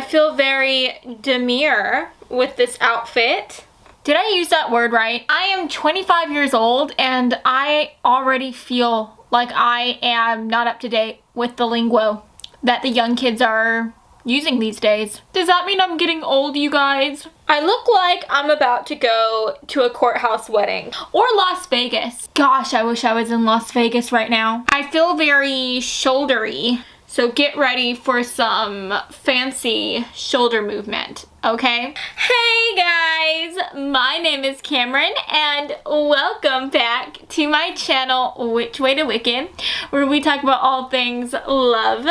feel very demure with this outfit. Did I use that word right? I am 25 years old and I already feel like I am not up to date with the lingo that the young kids are using these days. Does that mean I'm getting old, you guys? I look like I'm about to go to a courthouse wedding. Or Las Vegas. Gosh, I wish I was in Las Vegas right now. I feel very shouldery. So get ready for some fancy shoulder movement, okay? Hey guys, my name is Cameron and welcome back to my channel, Which Way to Wicked, where we talk about all things love,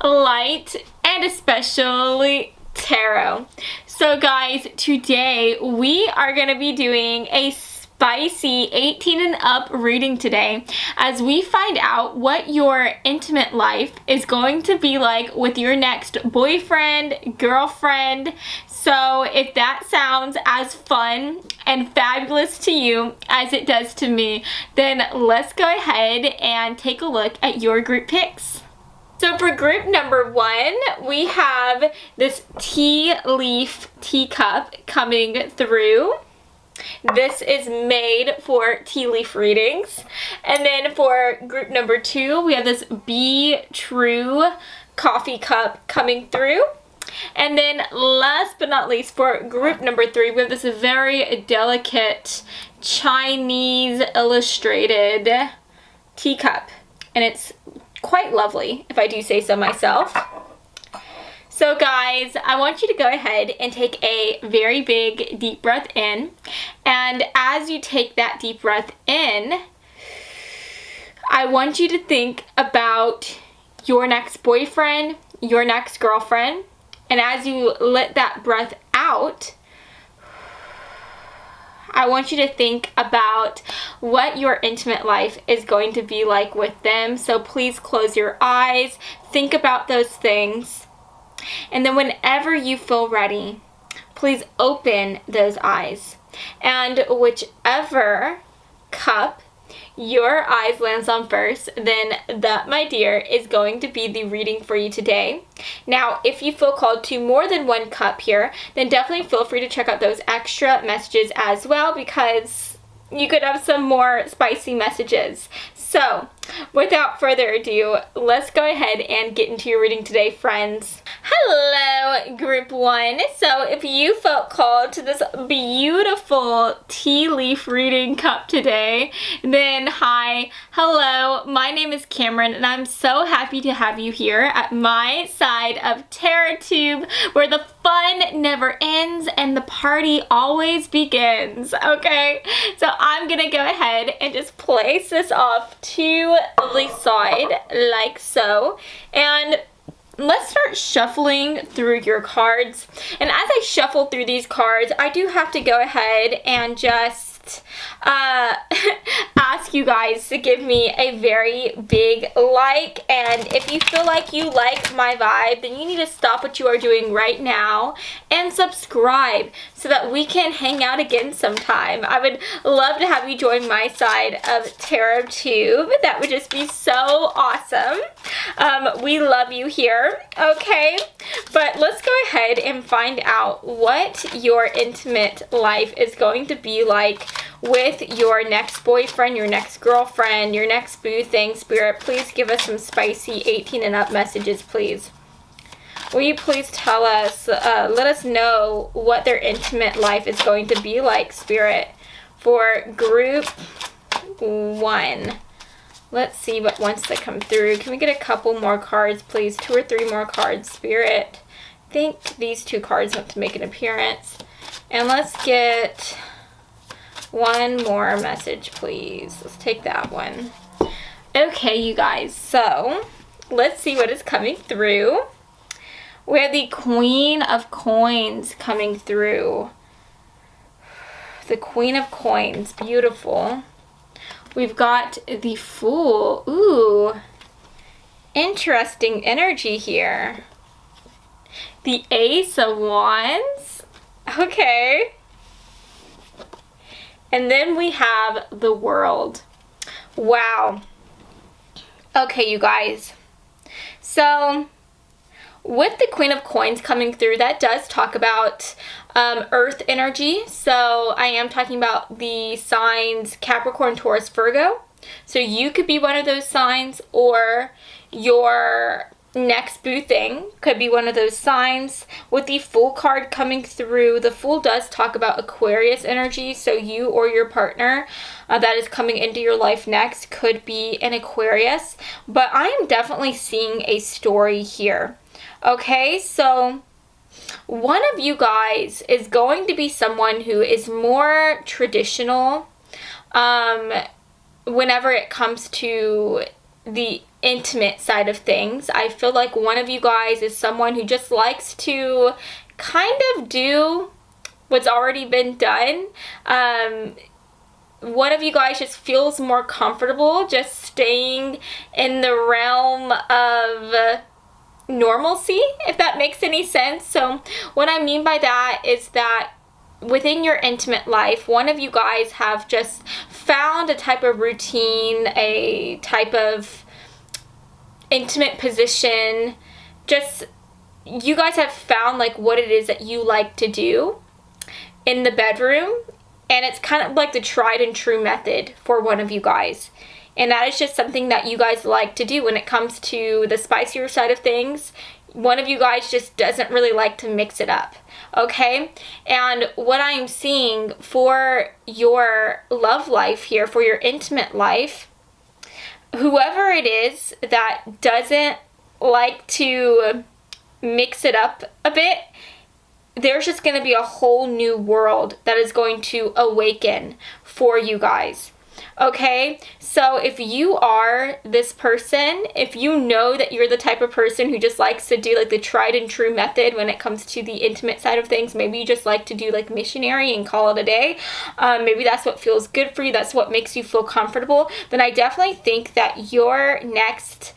light, and especially tarot. So guys, today we are going to be doing a spicy 18 and up reading today as we find out what your intimate life is going to be like with your next boyfriend, girlfriend. So if that sounds as fun and fabulous to you as it does to me, then let's go ahead and take a look at your group picks. So for group number 1, we have this tea leaf teacup coming through. This is made for tea leaf readings. And then for group number 2, we have this Be True coffee cup coming through. And then last but not least, for group number 3, we have this very delicate Chinese illustrated teacup. And it's quite lovely, if I do say so myself. So guys, I want you to go ahead and take a very big deep breath in. And as you take that deep breath in, I want you to think about your next boyfriend, your next girlfriend. And as you let that breath out, I want you to think about what your intimate life is going to be like with them. So please close your eyes, think about those things. And then whenever you feel ready, please open those eyes. And whichever cup your eyes lands on first, then that, my dear, is going to be the reading for you today. Now, if you feel called to more than one cup here, then definitely feel free to check out those extra messages as well, because you could have some more spicy messages. So, without further ado, let's go ahead and get into your reading today, friends. Hello, group 1. So if you felt called to this beautiful tea leaf reading cup today, then hi, hello, my name is Cameron and I'm so happy to have you here at my side of TarotTube, where the fun never ends and the party always begins, okay? So I'm gonna go ahead and just place this off to the side like so, and let's start shuffling through your cards. And as I shuffle through these cards, I do have to go ahead and just ask you guys to give me a very big like. And if you feel like you like my vibe, then you need to stop what you are doing right now and subscribe so that we can hang out again sometime. I would love to have you join my side of TarotTube. That would just be so awesome. We love you here, okay? But let's go ahead and find out what your intimate life is going to be like with your next boyfriend, your next girlfriend, your next boo thing. Spirit, please give us some spicy 18 and up messages, please. Will you please tell us, let us know what their intimate life is going to be like, Spirit, for group 1. Let's see what wants to come through. Can we get a couple more cards, please? 2 or 3 more cards, Spirit. I think these 2 cards want to make an appearance. And let's get 1 more message, please. Let's take that one. Okay, you guys. So, let's see what is coming through. We have the Queen of Coins coming through. The Queen of Coins. Beautiful. We've got the Fool. Ooh. Interesting energy here. The Ace of Wands. Okay. And then we have the World. Wow. Okay, you guys. So, with the Queen of Coins coming through, that does talk about earth energy. So I am talking about the signs Capricorn, Taurus, Virgo. So you could be one of those signs, or your next boo thing could be one of those signs. With the Fool card coming through, the Fool does talk about Aquarius energy. So you or your partner that is coming into your life next could be an Aquarius. But I am definitely seeing a story here. Okay, so one of you guys is going to be someone who is more traditional whenever it comes to the intimate side of things. I feel like one of you guys is someone who just likes to kind of do what's already been done. One of you guys just feels more comfortable just staying in the realm of normalcy, if that makes any sense. So what I mean by that is that within your intimate life, one of you guys have just found a type of routine, a type of intimate position. Just, you guys have found like what it is that you like to do in the bedroom, and it's kind of like the tried and true method for one of you guys. And that is just something that you guys like to do when it comes to the spicier side of things. One of you guys just doesn't really like to mix it up, okay? And what I'm seeing for your love life here, for your intimate life, whoever it is that doesn't like to mix it up a bit, there's just going to be a whole new world that is going to awaken for you guys. Okay, so if you are this person, if you know that you're the type of person who just likes to do like the tried and true method when it comes to the intimate side of things, maybe you just like to do like missionary and call it a day, maybe that's what feels good for you, that's what makes you feel comfortable, then I definitely think that your next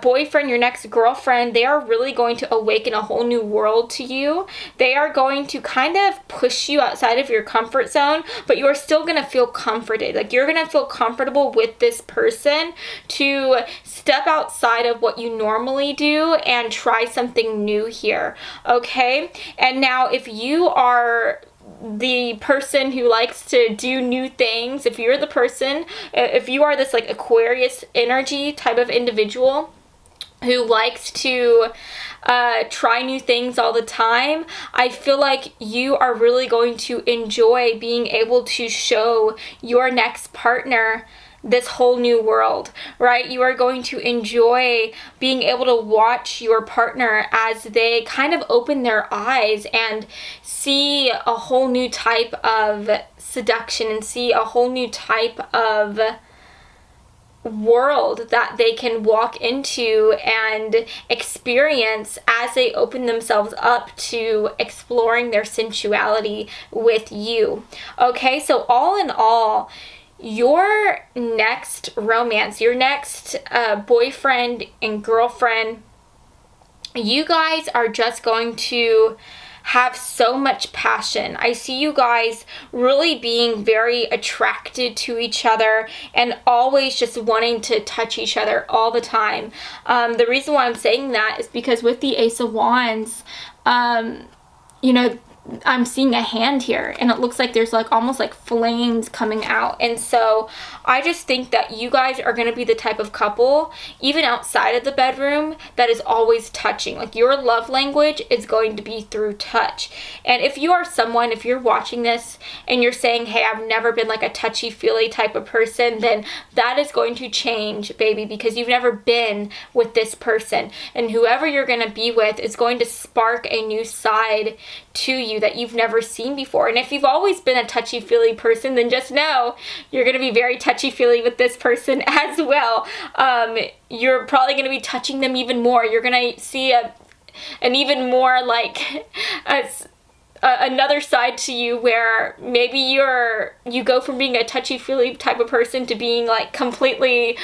boyfriend, your next girlfriend, they are really going to awaken a whole new world to you. They are going to kind of push you outside of your comfort zone, but you are still going to feel comforted. Like, you're going to feel comfortable with this person to step outside of what you normally do and try something new here, okay? And now if you are the person who likes to do new things, if you're the person, if you are this like Aquarius energy type of individual who likes to try new things all the time, I feel like you are really going to enjoy being able to show your next partner this whole new world, right? You are going to enjoy being able to watch your partner as they kind of open their eyes and see a whole new type of seduction and see a whole new type of world that they can walk into and experience as they open themselves up to exploring their sensuality with you. Okay, so all in all, your next romance, your next boyfriend and girlfriend, you guys are just going to have so much passion. I see you guys really being very attracted to each other and always just wanting to touch each other all the time. The reason why I'm saying that is because with the Ace of Wands, you know, I'm seeing a hand here and it looks like there's like almost like flames coming out. And so I just think that you guys are going to be the type of couple, even outside of the bedroom, that is always touching. Like, your love language is going to be through touch. And if you are someone, if you're watching this and you're saying, hey, I've never been like a touchy-feely type of person, then that is going to change, baby, because you've never been with this person. And whoever you're going to be with is going to spark a new side to you that you've never seen before. And if you've always been a touchy-feely person, then just know you're going to be very touchy-feely with this person as well. You're probably going to be touching them even more. You're going to see an even more like another side to you where maybe you go from being a touchy-feely type of person to being like completely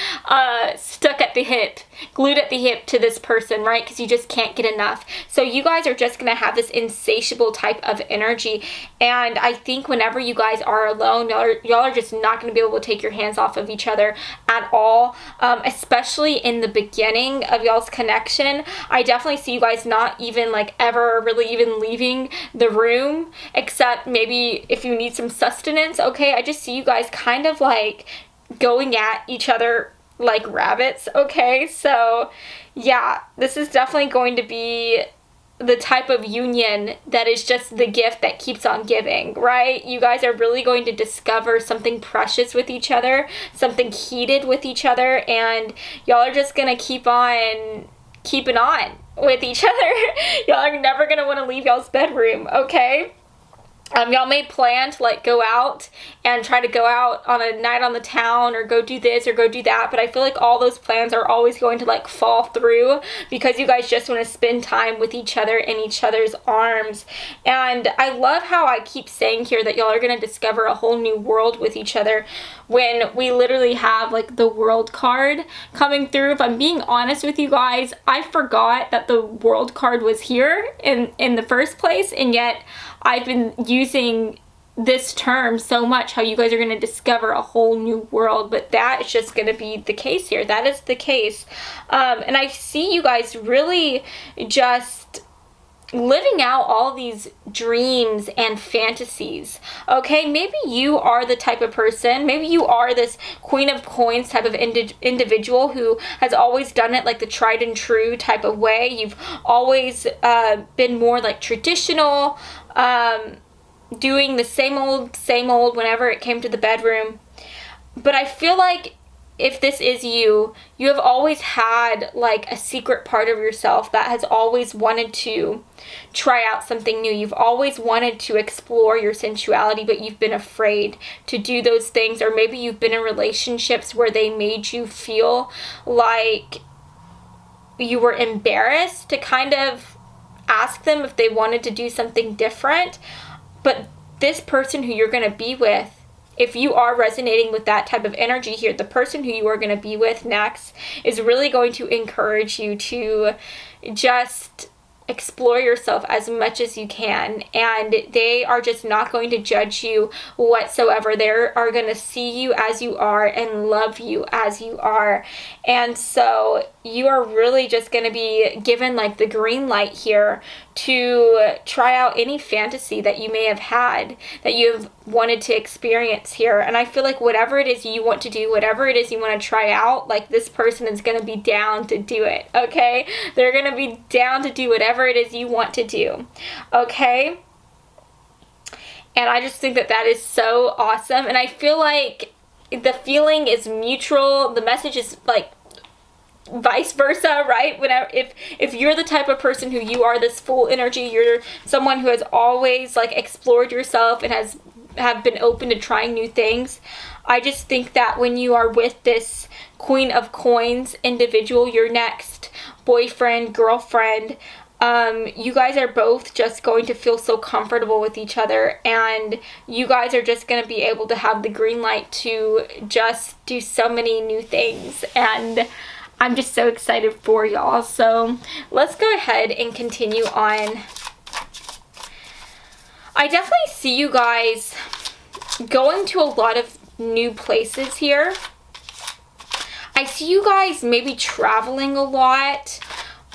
stuck at the hip, glued at the hip to this person, right? Because you just can't get enough. So you guys are just going to have this insatiable type of energy, and I think whenever you guys are alone, y'all are just not going to be able to take your hands off of each other at all, especially in the beginning of y'all's connection. I definitely see you guys not even like ever really even leaving the room, except maybe if you need some sustenance. Okay, I just see you guys kind of like going at each other like rabbits. Okay, so yeah, this is definitely going to be the type of union that is just the gift that keeps on giving, right? You guys are really going to discover something precious with each other, something heated with each other, and y'all are just gonna keep on keeping on with each other. Y'all are never gonna want to leave y'all's bedroom, okay? Y'all may plan to like go out and try to go out on a night on the town or go do this or go do that, but I feel like all those plans are always going to like fall through because you guys just want to spend time with each other in each other's arms. And I love how I keep saying here that y'all are going to discover a whole new world with each other when we literally have like the world card coming through. If I'm being honest with you guys, I forgot that the world card was here in the first place, and yet I've been using this term so much, how you guys are going to discover a whole new world, but that is just going to be the case here. That is the case. And I see you guys really just living out all these dreams and fantasies. Okay, maybe you are the type of person, maybe you are this Queen of Coins type of individual who has always done it like the tried and true type of way. You've always been more like traditional, doing the same old whenever it came to the bedroom. But I feel like if this is you, you have always had like a secret part of yourself that has always wanted to try out something new. You've always wanted to explore your sensuality, but you've been afraid to do those things. Or maybe you've been in relationships where they made you feel like you were embarrassed to kind of ask them if they wanted to do something different. But this person who you're going to be with, if you are resonating with that type of energy here, the person who you are going to be with next is really going to encourage you to just explore yourself as much as you can, and they are just not going to judge you whatsoever. They are going to see you as you are and love you as you are. And so you are really just going to be given like the green light here to try out any fantasy that you may have had, that you've wanted to experience here. And I feel like whatever it is you want to do, whatever it is you want to try out, like this person is going to be down to do it, okay? They're going to be down to do whatever it is you want to do, okay? And I just think that that is so awesome. And I feel like the feeling is mutual. The message is like vice versa, right? Whenever if you're the type of person who you are this full energy, you're someone who has always like explored yourself and have been open to trying new things. I just think that when you are with this Queen of Coins individual, your next boyfriend, girlfriend, you guys are both just going to feel so comfortable with each other, and you guys are just going to be able to have the green light to just do so many new things. And I'm just so excited for y'all. So let's go ahead and continue on. I definitely see you guys going to a lot of new places here. I see you guys maybe traveling a lot,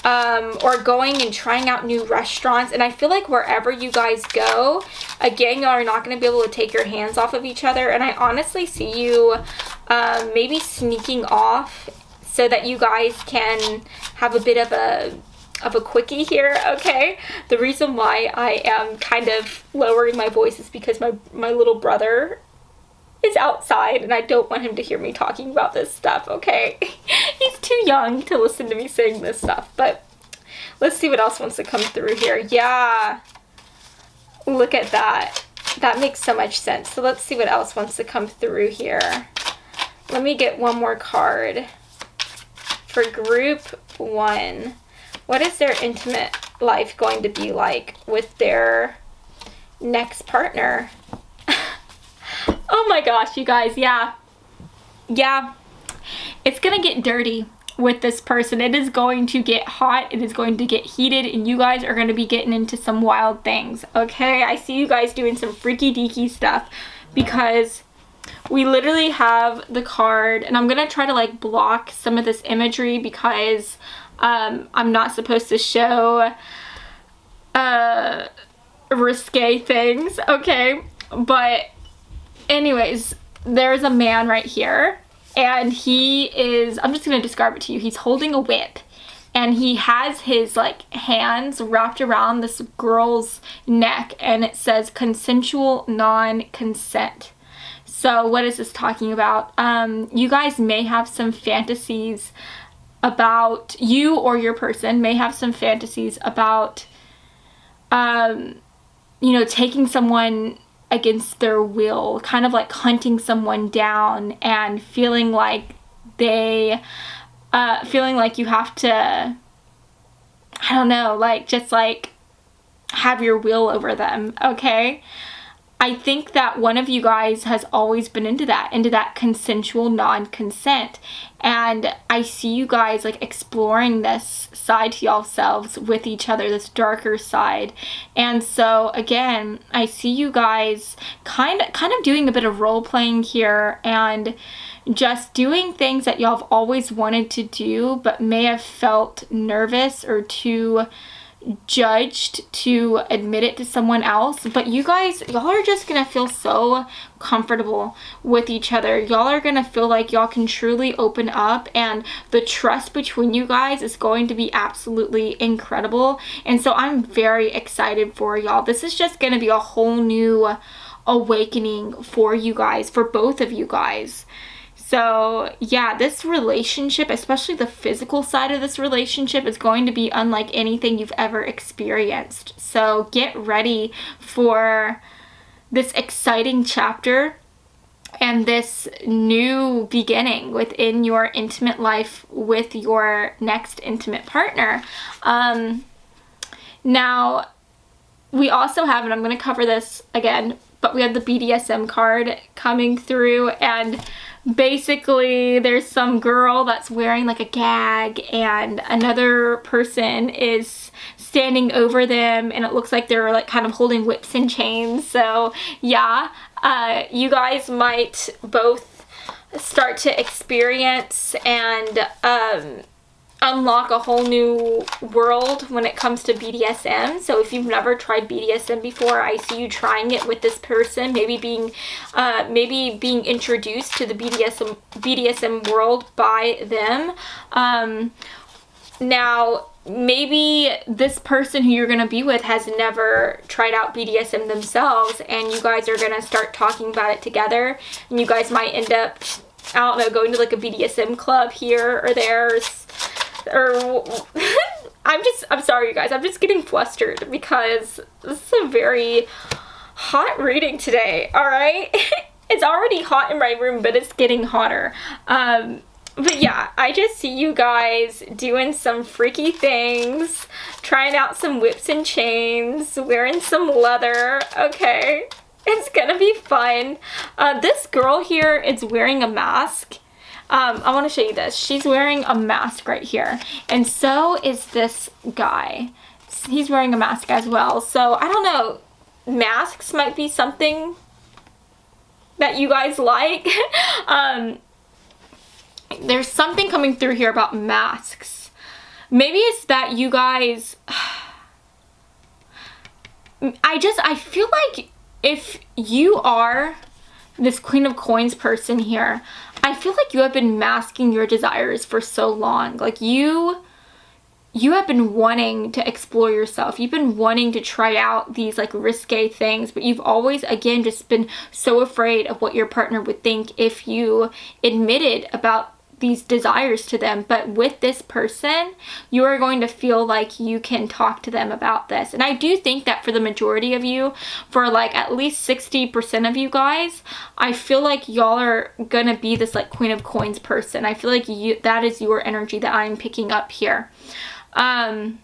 or going and trying out new restaurants. And I feel like wherever you guys go, again, y'all are not going to be able to take your hands off of each other. And I honestly see you maybe sneaking off so that you guys can have a bit of a quickie here, okay? The reason why I am kind of lowering my voice is because my little brother is outside and I don't want him to hear me talking about this stuff, okay? He's too young to listen to me saying this stuff, but let's see what else wants to come through here. Yeah, look at that. That makes so much sense. So let's see what else wants to come through here. Let me get one more card. For group 1, what is their intimate life going to be like with their next partner. Oh my gosh, you guys, yeah. It's gonna get dirty with this person. It is going to get hot, it is going to get heated, and you guys are going to be getting into some wild things, okay? I see you guys doing some freaky deaky stuff, because we literally have the card, and I'm gonna try to like block some of this imagery because I'm not supposed to show risque things, okay? But anyways, there's a man right here, and he is, I'm just gonna describe it to you. He's holding a whip, and he has his like hands wrapped around this girl's neck, and it says consensual non-consent. So what is this talking about? You guys may have some fantasies about, you or your person may have some fantasies about, you know, taking someone against their will, kind of like hunting someone down and feeling like they, feeling like you have to, I don't know, like just like have your will over them, okay? I think that one of you guys has always been into that consensual non-consent. And I see you guys like exploring this side to yourselves with each other, this darker side. And so again, I see you guys kind of doing a bit of role playing here and just doing things that y'all have always wanted to do but may have felt nervous or too judged to admit it to someone else. But you guys, y'all are just gonna feel so comfortable with each other. Y'all are gonna feel like y'all can truly open up, and the trust between you guys is going to be absolutely incredible. And so I'm very excited for y'all. This is just gonna be a whole new awakening for you guys, for both of you guys. So yeah, this relationship, especially the physical side of this relationship, is going to be unlike anything you've ever experienced. So get ready for this exciting chapter and this new beginning within your intimate life with your next intimate partner. Now, we also have, and I'm going to cover this again, but we have the BDSM card coming through, and basically there's some girl that's wearing like a gag and another person is standing over them, and it looks like they're like kind of holding whips and chains. So yeah, you guys might both start to experience and unlock a whole new world when it comes to BDSM. So if you've never tried BDSM before, I see you trying it with this person, maybe being introduced to the BDSM world by them. Now, maybe this person who you're going to be with has never tried out BDSM themselves, and you guys are going to start talking about it together, and you guys might end up, I don't know, going to like a BDSM club here or there, or I'm sorry you guys, I'm just getting flustered because this is a very hot reading today, alright? It's already hot in my room, but it's getting hotter. But yeah, I just see you guys doing some freaky things, trying out some whips and chains, wearing some leather, okay? It's gonna be fun. This girl here is wearing a mask. I want to show you this. She's wearing a mask right here, and so is this guy. He's wearing a mask as well. So I don't know, masks might be something that you guys like. There's something coming through here about masks. Maybe it's that you guys, I feel like if you are this Queen of Coins person here, I feel like you have been masking your desires for so long. Like you have been wanting to explore yourself. You've been wanting to try out these like risque things, but you've always, again, just been so afraid of what your partner would think if you admitted about these desires to them. But with this person, you are going to feel like you can talk to them about this. And I do think that for the majority of you, for like at least 60% of you guys, I feel like y'all are gonna be this like Queen of Coins person. I feel like that is your energy that I'm picking up here. And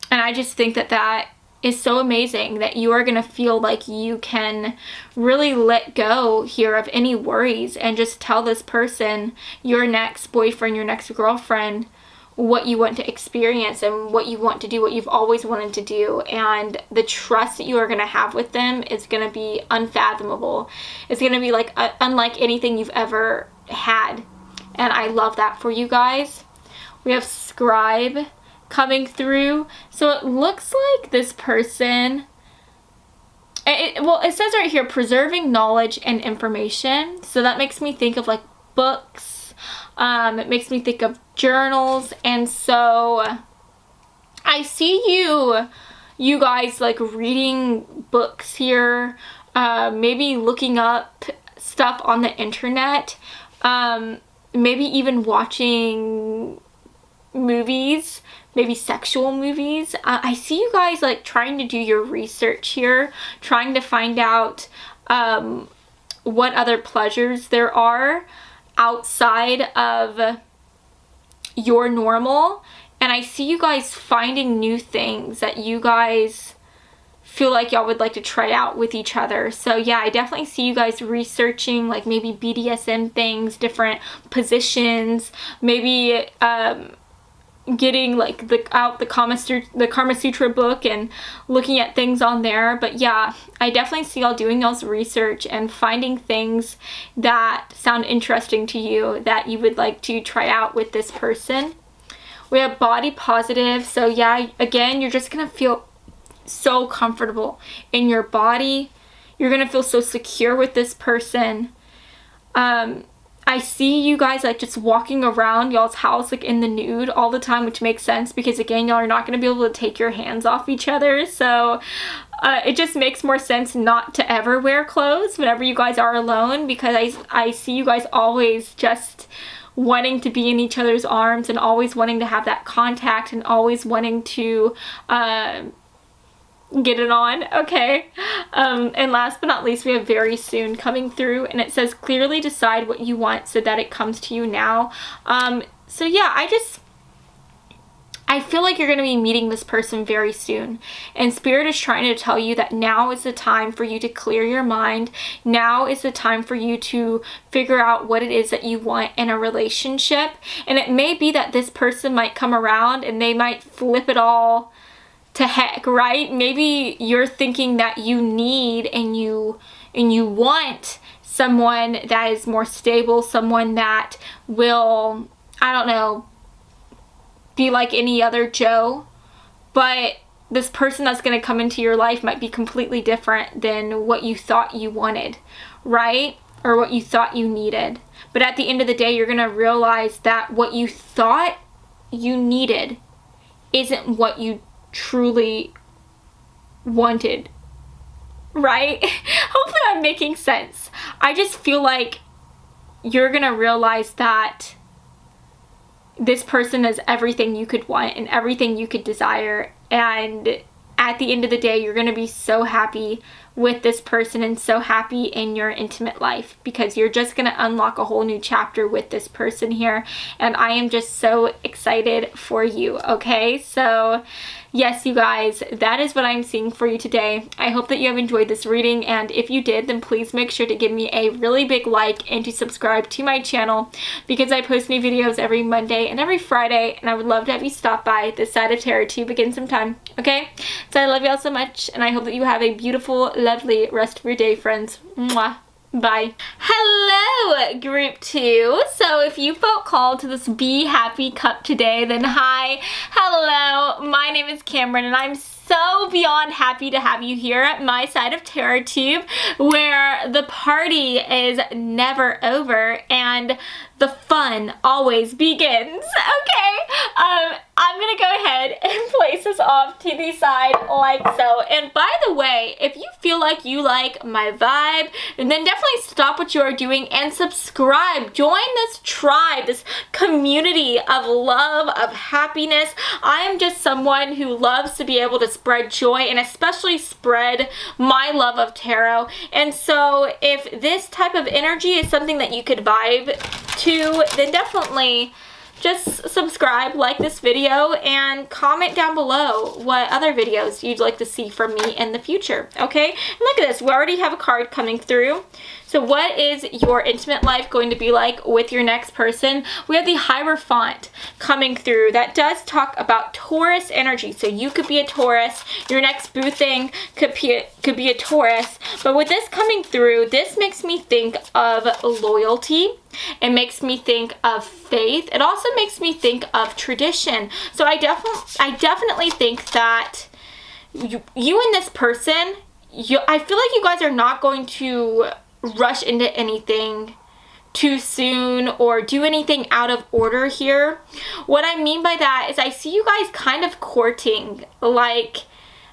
I just think that is so amazing that you are going to feel like you can really let go here of any worries and just tell this person, your next boyfriend, your next girlfriend, what you want to experience and what you want to do, what you've always wanted to do. And the trust that you are going to have with them is going to be unfathomable. It's going to be like unlike anything you've ever had. And I love that for you guys. We have Scribe coming through. So it looks like this person, it says right here, preserving knowledge and information. So that makes me think of like books. It makes me think of journals. And so I see you guys like reading books here, maybe looking up stuff on the internet, maybe even watching movies, maybe sexual movies. I see you guys like trying to do your research here, trying to find out what other pleasures there are outside of your normal. And I see you guys finding new things that you guys feel like y'all would like to try out with each other. So yeah, I definitely see you guys researching like maybe BDSM things, different positions, maybe getting like the Karma Sutra book and looking at things on there. But yeah, I definitely see y'all doing y'all's research and finding things that sound interesting to you that you would like to try out with this person. We have body positive. So yeah, again, you're just gonna feel so comfortable in your body. You're gonna feel so secure with this person. I see you guys like just walking around y'all's house like in the nude all the time, which makes sense because again, y'all are not going to be able to take your hands off each other. So it just makes more sense not to ever wear clothes whenever you guys are alone, because I see you guys always just wanting to be in each other's arms and always wanting to have that contact and always wanting to get it on. Okay. And last but not least, we have very soon coming through, and it says clearly decide what you want so that it comes to you now. So yeah, I feel like you're going to be meeting this person very soon, and Spirit is trying to tell you that now is the time for you to clear your mind. Now is the time for you to figure out what it is that you want in a relationship. And it may be that this person might come around and they might flip it all to heck, right? Maybe you're thinking that you need and you want someone that is more stable, someone that will, I don't know, be like any other Joe. But this person that's going to come into your life might be completely different than what you thought you wanted, right? Or what you thought you needed. But at the end of the day, you're going to realize that what you thought you needed isn't what you truly wanted, right? Hopefully I'm making sense. I just feel like you're gonna realize that this person is everything you could want and everything you could desire, and at the end of the day, you're gonna be so happy with this person and so happy in your intimate life, because you're just gonna unlock a whole new chapter with this person here. And I am just so excited for you. Okay, so yes, you guys, that is what I'm seeing for you today. I hope that you have enjoyed this reading, and if you did, then please make sure to give me a really big like and to subscribe to my channel, because I post new videos every Monday and every Friday, and I would love to have you stop by this side of Tarot to begin some time. Okay, so I love you all so much, and I hope that you have a beautiful, lovely rest of your day, friends. Mwah. Bye. Hello, group 2. So if you felt called to this Be Happy cup today, then hi, hello, my name is Cameron, and I'm so beyond happy to have you here at my side of TarotTube, where the party is never over and the fun always begins. Okay, I'm gonna go ahead and place this off to the side like so. And by the way, if you feel like you like my vibe, then definitely stop what you are doing and subscribe. Join this tribe, this community of love, of happiness. I am just someone who loves to be able to spread joy and especially spread my love of tarot. And so if this type of energy is something that you could vibe to, then definitely just subscribe, like this video, and comment down below what other videos you'd like to see from me in the future, okay? And look at this, we already have a card coming through. So what is your intimate life going to be like with your next person? We have the Hierophant coming through. That does talk about Taurus energy. So you could be a Taurus. Your next boo thing could be a Taurus. But with this coming through, this makes me think of loyalty. It makes me think of faith. It also makes me think of tradition. So I definitely think that you and this person, I feel like you guys are not going to rush into anything too soon or do anything out of order here. What I mean by that is I see you guys kind of courting, like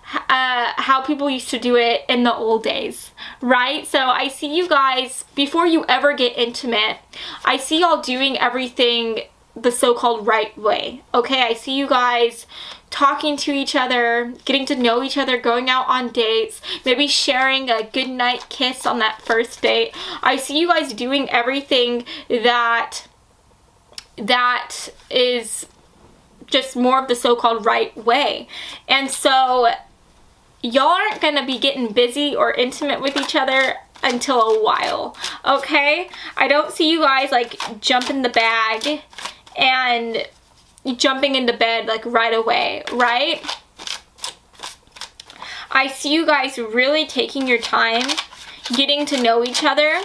how people used to do it in the old days, right? So I see you guys, before you ever get intimate, I see y'all doing everything the so-called right way, okay? I see you guys talking to each other, getting to know each other, going out on dates, maybe sharing a goodnight kiss on that first date. I see you guys doing everything that is just more of the so-called right way. And so y'all aren't gonna be getting busy or intimate with each other until a while, okay? I don't see you guys like jumping the bag and jumping into bed like right away, right? I see you guys really taking your time, getting to know each other,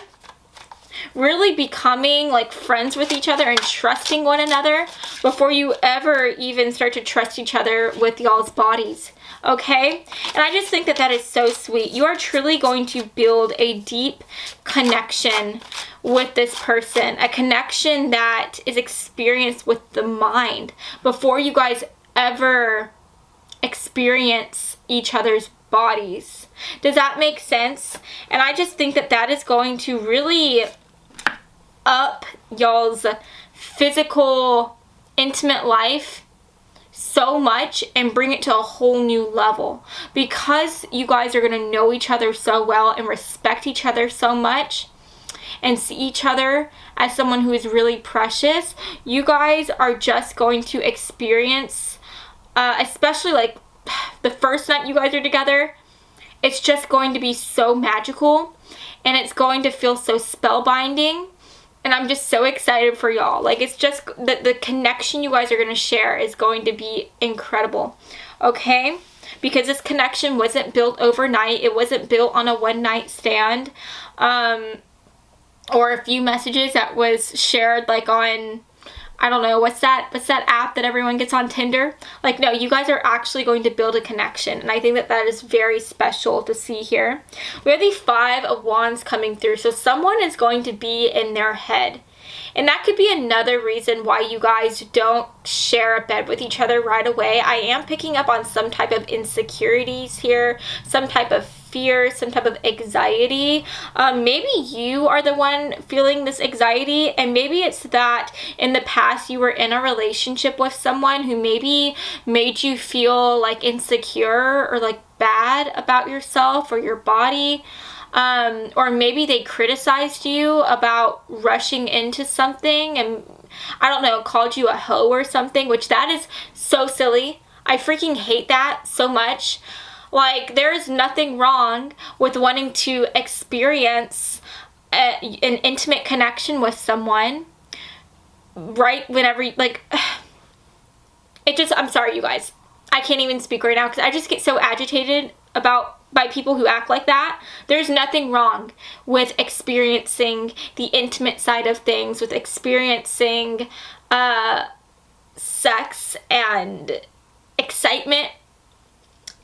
really becoming like friends with each other and trusting one another before you ever even start to trust each other with y'all's bodies, okay? And I just think that that is so sweet. You are truly going to build a deep connection with this person, a connection that is experienced with the mind before you guys ever experience each other's bodies. Does that make sense? And I just think that that is going to really up y'all's physical, intimate life so much and bring it to a whole new level. Because you guys are going to know each other so well and respect each other so much and see each other as someone who is really precious, you guys are just going to experience, especially like the first night you guys are together, it's just going to be so magical and it's going to feel so spellbinding. And I'm just so excited for y'all. Like, it's just the connection you guys are going to share is going to be incredible, okay? Because this connection wasn't built overnight. It wasn't built on a one-night stand or a few messages that was shared like on, I don't know, what's that app that everyone gets on, Tinder? Like, no, you guys are actually going to build a connection, and I think that that is very special to see here. We have the Five of Wands coming through, so someone is going to be in their head. And that could be another reason why you guys don't share a bed with each other right away. I am picking up on some type of insecurities here, some type of fear, some type of anxiety. Maybe you are the one feeling this anxiety, and maybe it's that in the past you were in a relationship with someone who maybe made you feel like insecure or like bad about yourself or your body. Or maybe they criticized you about rushing into something and, I don't know, called you a hoe or something, which that is so silly. I freaking hate that so much. Like, there is nothing wrong with wanting to experience an intimate connection with someone right whenever, like, it just, I'm sorry, you guys. I can't even speak right now because I just get so agitated by people who act like that. There's nothing wrong with experiencing the intimate side of things, with experiencing sex and excitement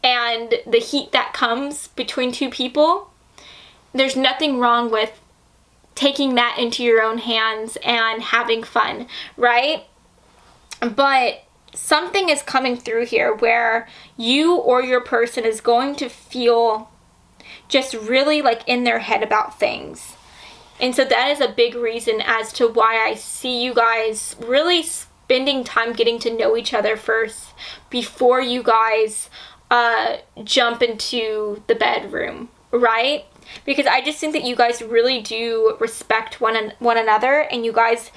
and the heat that comes between two people. There's nothing wrong with taking that into your own hands and having fun, right? But something is coming through here where you or your person is going to feel just really like in their head about things. And so that is a big reason as to why I see you guys really spending time getting to know each other first before you guys jump into the bedroom, right? Because I just think that you guys really do respect one another, and you guys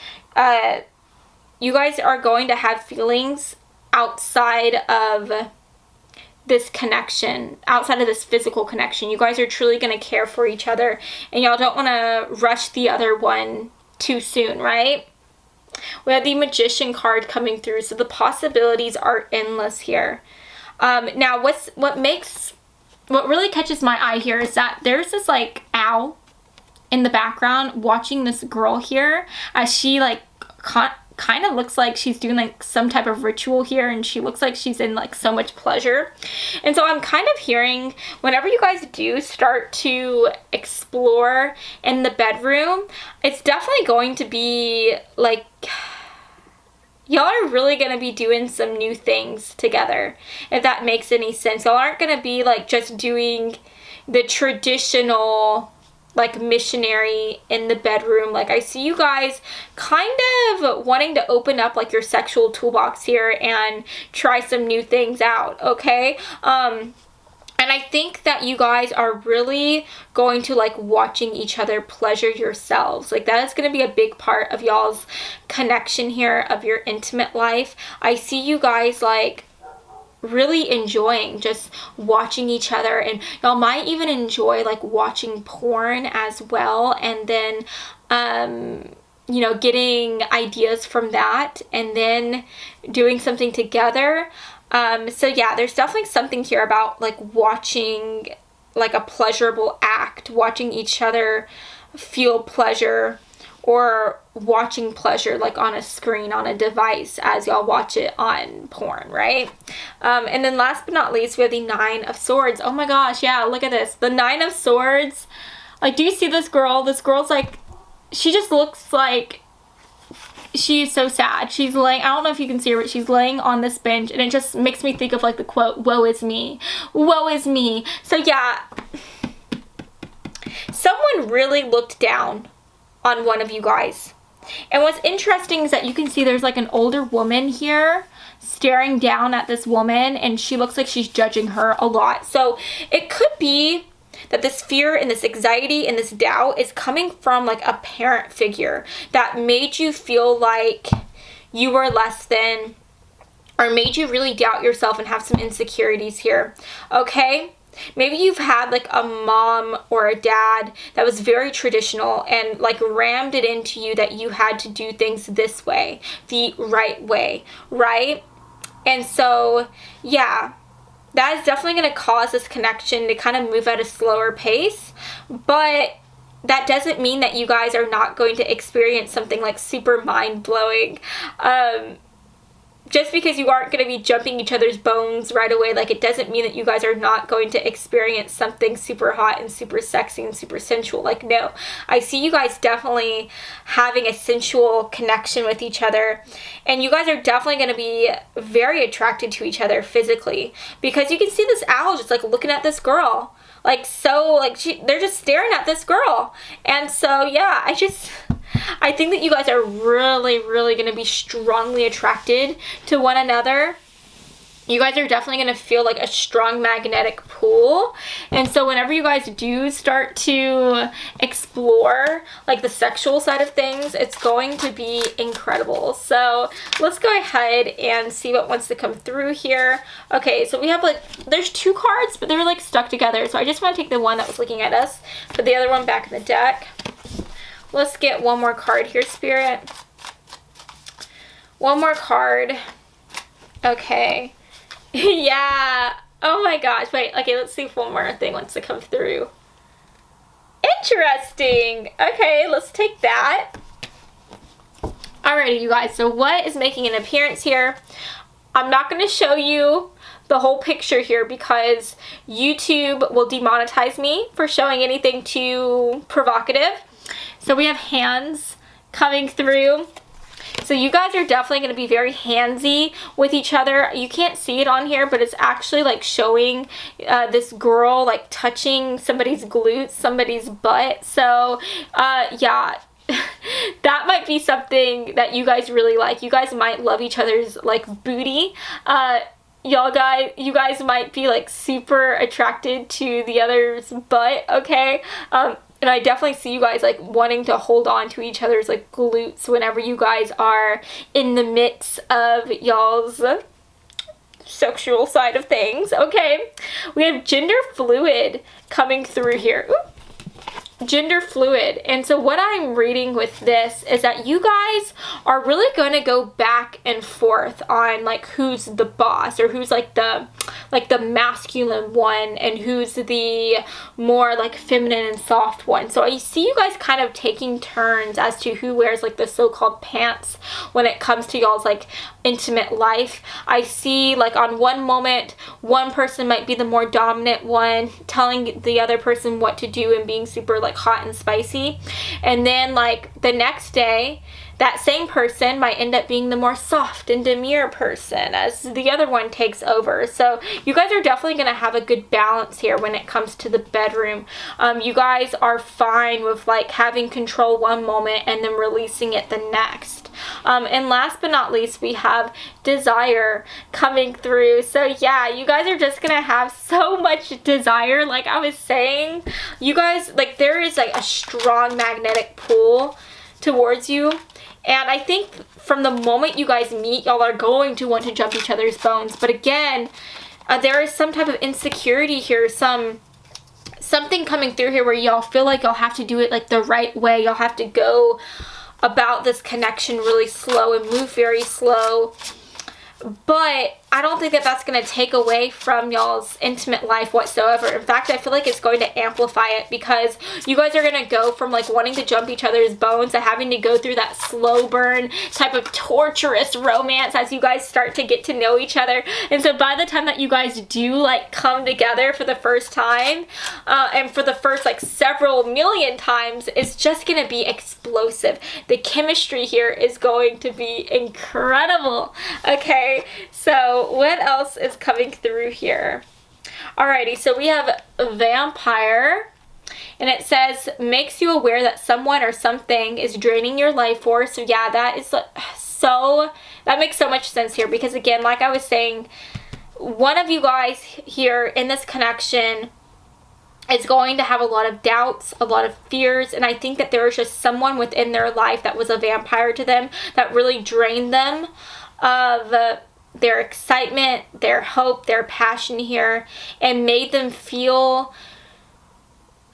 you guys are going to have feelings outside of this connection, outside of this physical connection. You guys are truly going to care for each other, and y'all don't want to rush the other one too soon, right? We have the Magician card coming through, so the possibilities are endless here. Now, what really catches my eye here is that there's this like owl in the background watching this girl here as she like kind of looks like she's doing like some type of ritual here, and she looks like she's in like so much pleasure. And so I'm kind of hearing, whenever you guys do start to explore in the bedroom, it's definitely going to be like y'all are really going to be doing some new things together, if that makes any sense. Y'all aren't going to be like just doing the traditional like missionary in the bedroom. Like, I see you guys kind of wanting to open up like your sexual toolbox here and try some new things out, okay? And I think that you guys are really going to like watching each other pleasure yourselves. Like, that is going to be a big part of y'all's connection here, of your intimate life. I see you guys like really enjoying just watching each other, and y'all might even enjoy like watching porn as well, and then you know, getting ideas from that and then doing something together. So yeah, there's definitely something here about like watching like a pleasurable act, watching each other feel pleasure, or watching pleasure like on a screen, on a device, as y'all watch it on porn, right? And then last but not least, we have the Nine of Swords. Oh my gosh, yeah, look at this. The Nine of Swords. Like, do you see this girl? This girl's like, she just looks like she is so sad. She's laying, I don't know if you can see her, but she's laying on this bench, and it just makes me think of like the quote, "Woe is me. Woe is me." So yeah, someone really looked down on one of you guys. And what's interesting is that you can see there's like an older woman here staring down at this woman, and she looks like she's judging her a lot. So it could be that this fear and this anxiety and this doubt is coming from like a parent figure that made you feel like you were less than, or made you really doubt yourself and have some insecurities here, okay? Maybe you've had like a mom or a dad that was very traditional and like rammed it into you that you had to do things this way, the right way, right? And so, yeah, that is definitely going to cause this connection to kind of move at a slower pace, but that doesn't mean that you guys are not going to experience something like super mind-blowing. Just because you aren't going to be jumping each other's bones right away, like, it doesn't mean that you guys are not going to experience something super hot and super sexy and super sensual. Like, no, I see you guys definitely having a sensual connection with each other, and you guys are definitely going to be very attracted to each other physically, because you can see this owl just like looking at this girl, like, so like they're just staring at this girl. And so yeah, I think that you guys are really, really going to be strongly attracted to one another. You guys are definitely going to feel like a strong magnetic pull. And so whenever you guys do start to explore like the sexual side of things, it's going to be incredible. So let's go ahead and see what wants to come through here. Okay, so we have like, there's two cards, but they're like stuck together. So I just want to take the one that was looking at us, put the other one back in the deck. Let's get one more card here, Spirit. One more card. Okay. Yeah. Oh my gosh. Wait. Okay, let's see if one more thing wants to come through. Interesting. Okay, let's take that. Alrighty, you guys. So what is making an appearance here? I'm not going to show you the whole picture here because YouTube will demonetize me for showing anything too provocative. So we have hands coming through. So you guys are definitely going to be very handsy with each other. You can't see it on here, but it's actually like showing this girl like touching somebody's glutes, somebody's butt. So yeah, that might be something that you guys really like. You guys might love each other's like booty. You guys might be like super attracted to the other's butt, okay? And I definitely see you guys like wanting to hold on to each other's like glutes whenever you guys are in the midst of y'all's sexual side of things. Okay, we have gender fluid coming through here. Ooh. Gender fluid. And so what I'm reading with this is that you guys are really going to go back and forth on like who's the boss, or who's like the masculine one, and who's the more like feminine and soft one. So I see you guys kind of taking turns as to who wears like the so-called pants when it comes to y'all's like intimate life. I see like on one moment one person might be the more dominant one, telling the other person what to do and being super like hot and spicy, and then like the next day that same person might end up being the more soft and demure person as the other one takes over. So you guys are definitely going to have a good balance here when it comes to the bedroom. You guys are fine with like having control one moment and then releasing it the next. And last but not least, we have desire coming through. So yeah, you guys are just gonna have so much desire. Like I was saying, you guys, like there is like a strong magnetic pull towards you. And I think from the moment you guys meet, y'all are going to want to jump each other's bones. But again, there is some type of insecurity here, something coming through here where y'all feel like y'all have to do it like the right way. Y'all have to go about this connection really slow and move very slow. But I don't think that that's going to take away from y'all's intimate life whatsoever. In fact, I feel like it's going to amplify it, because you guys are going to go from like wanting to jump each other's bones to having to go through that slow burn type of torturous romance as you guys start to get to know each other. And so by the time that you guys do like come together for the first time, and for the first like several million times, it's just going to be explosive. The chemistry here is going to be incredible. Okay, so what else is coming through here? Alrighty, so we have a vampire, and it says makes you aware that someone or something is draining your life force. So yeah, that makes so much sense here, because again, like I was saying, one of you guys here in this connection is going to have a lot of doubts, a lot of fears, and I think that there is just someone within their life that was a vampire to them that really drained them of their excitement, their hope, their passion here, and made them feel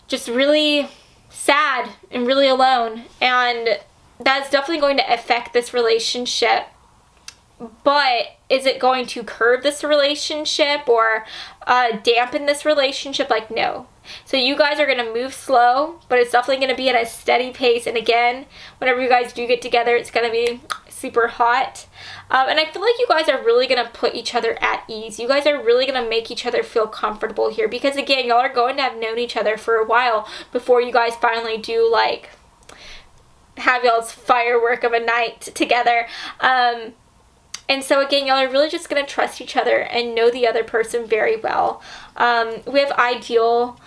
just really sad and really alone. And that's definitely going to affect this relationship. But is it going to curb this relationship or dampen this relationship? Like, no. So you guys are going to move slow, but it's definitely going to be at a steady pace. And again, whenever you guys do get together, it's going to be super hot. And I feel like you guys are really going to put each other at ease. You guys are really going to make each other feel comfortable here, because again, y'all are going to have known each other for a while before you guys finally do like have y'all's firework of a night together. And so again, y'all are really just going to trust each other and know the other person very well. We have ideal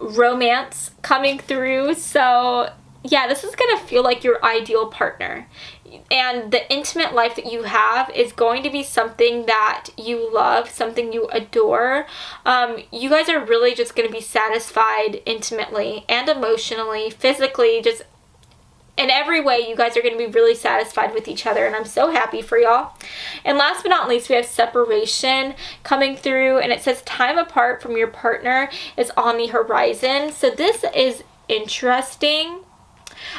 romance coming through. So yeah, this is going to feel like your ideal partner. And the intimate life that you have is going to be something that you love, something you adore. You guys are really just going to be satisfied intimately and emotionally, physically, just in every way. You guys are going to be really satisfied with each other, and I'm so happy for y'all. And last but not least, we have separation coming through, and it says time apart from your partner is on the horizon. So this is interesting.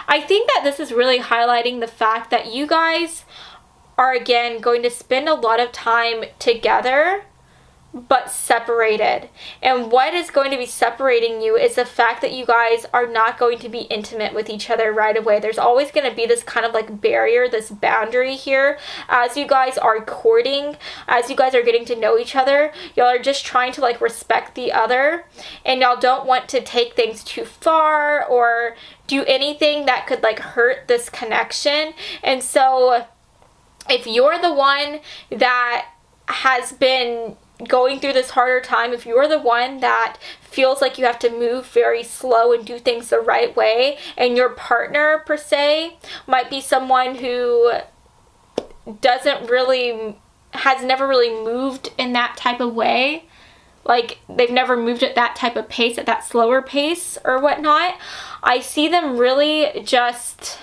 I think that this is really highlighting the fact that you guys are again going to spend a lot of time together but separated. And what is going to be separating you is the fact that you guys are not going to be intimate with each other right away. There's always going to be this kind of like barrier, this boundary here as you guys are courting, as you guys are getting to know each other. Y'all are just trying to like respect the other, and y'all don't want to take things too far or do anything that could like hurt this connection. And so if you're the one that has been going through this harder time, if you're the one that feels like you have to move very slow and do things the right way, and your partner per se might be someone who has never really moved in that type of way, like they've never moved at that type of pace, at that slower pace or whatnot. I see them really just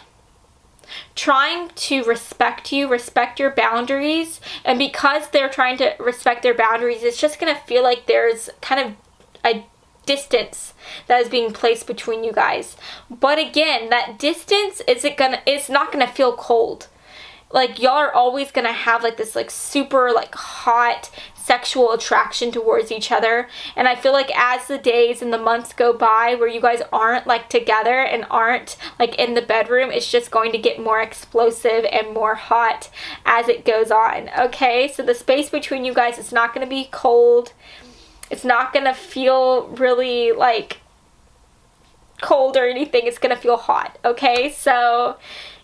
trying to respect you, respect your boundaries, and because they're trying to respect their boundaries, it's just gonna feel like there's kind of a distance that is being placed between you guys. But again, that distance it's not gonna feel cold. Like, y'all are always gonna have like this like super like hot sexual attraction towards each other. And I feel like as the days and the months go by where you guys aren't like together and aren't like in the bedroom, it's just going to get more explosive and more hot as it goes on. Okay, so the space between you guys is not going to be cold. It's not going to feel really like cold or anything. It's going to feel hot. Okay, so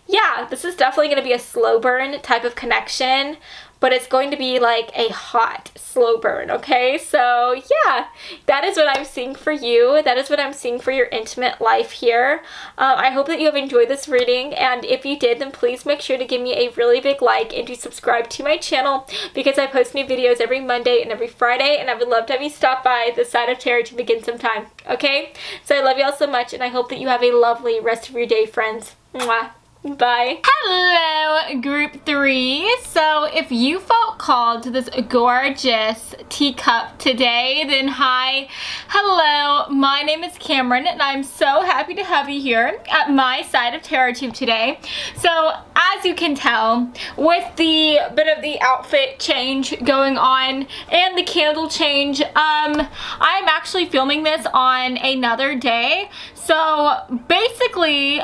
yeah, this is definitely going to be a slow burn type of connection, but it's going to be like a hot slow burn. Okay, so yeah, that is what I'm seeing for you. That is what I'm seeing for your intimate life here. I hope that you have enjoyed this reading, and if you did, then please make sure to give me a really big like and to subscribe to my channel, because I post new videos every Monday and every Friday, and I would love to have you stop by the side of tarot to begin some time. Okay, so I love you all so much, and I hope that you have a lovely rest of your day, friends. Mwah. Bye. Hello, group 3. So if you felt called to this gorgeous teacup today, then hi. Hello, my name is Cameron, and I'm so happy to have you here at my side of TarotTube today. So as you can tell, with the bit of the outfit change going on and the candle change, I'm actually filming this on another day. So basically,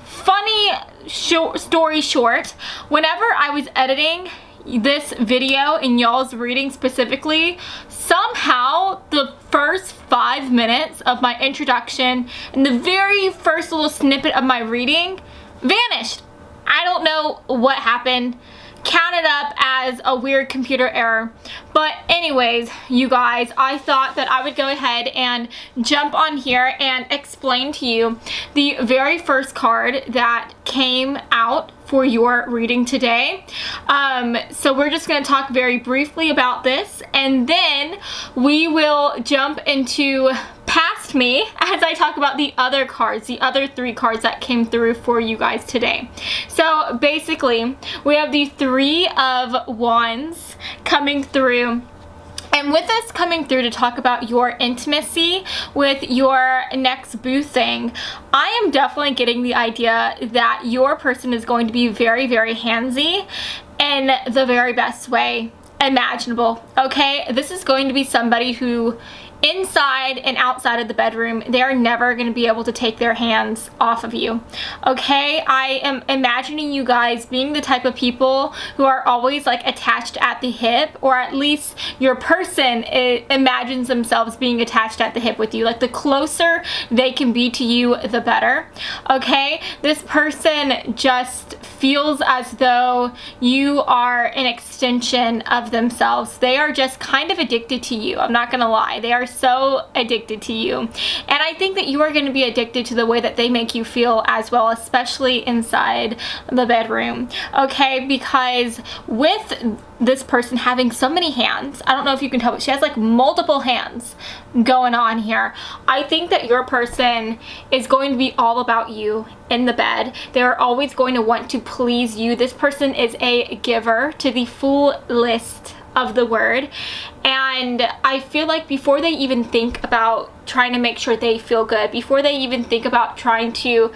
funny story short, whenever I was editing this video and y'all's reading specifically, somehow the first 5 minutes of my introduction and the very first little snippet of my reading vanished. I don't know what happened. Counted up as a weird computer error. But anyways, you guys, I thought that I would go ahead and jump on here and explain to you the very first card that came out for your reading today. So we're just going to talk very briefly about this, and then we will jump into past me as I talk about the other cards, the other 3 cards that came through for you guys today. So basically, we have the 3 of Wands coming through. And with us coming through to talk about your intimacy with your next boo thing, I am definitely getting the idea that your person is going to be very, very handsy in the very best way imaginable. Okay, this is going to be somebody who, inside and outside of the bedroom, they're never going to be able to take their hands off of you. Okay, I am imagining you guys being the type of people who are always like attached at the hip, or at least your person imagines themselves being attached at the hip with you. Like, the closer they can be to you, the better. Okay, this person just feels as though you are an extension of themselves. They are just kind of addicted to you. I'm not gonna lie, they are so addicted to you, and I think that you are going to be addicted to the way that they make you feel as well, especially inside the bedroom. Okay, because with this person having so many hands, I don't know if you can tell, but she has like multiple hands going on here. I think that your person is going to be all about you in the bed. They're always going to want to please you. This person is a giver to the full list of the word, and I feel like before they even think about trying to make sure they feel good, before they even think about trying to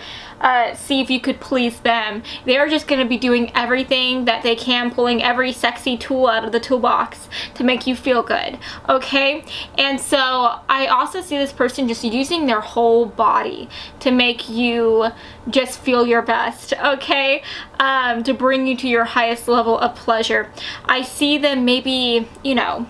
see if you could please them, they're just going to be doing everything that they can, pulling every sexy tool out of the toolbox to make you feel good. Okay, and so I also see this person just using their whole body to make you just feel your best. Okay, to bring you to your highest level of pleasure. I see them maybe, you know,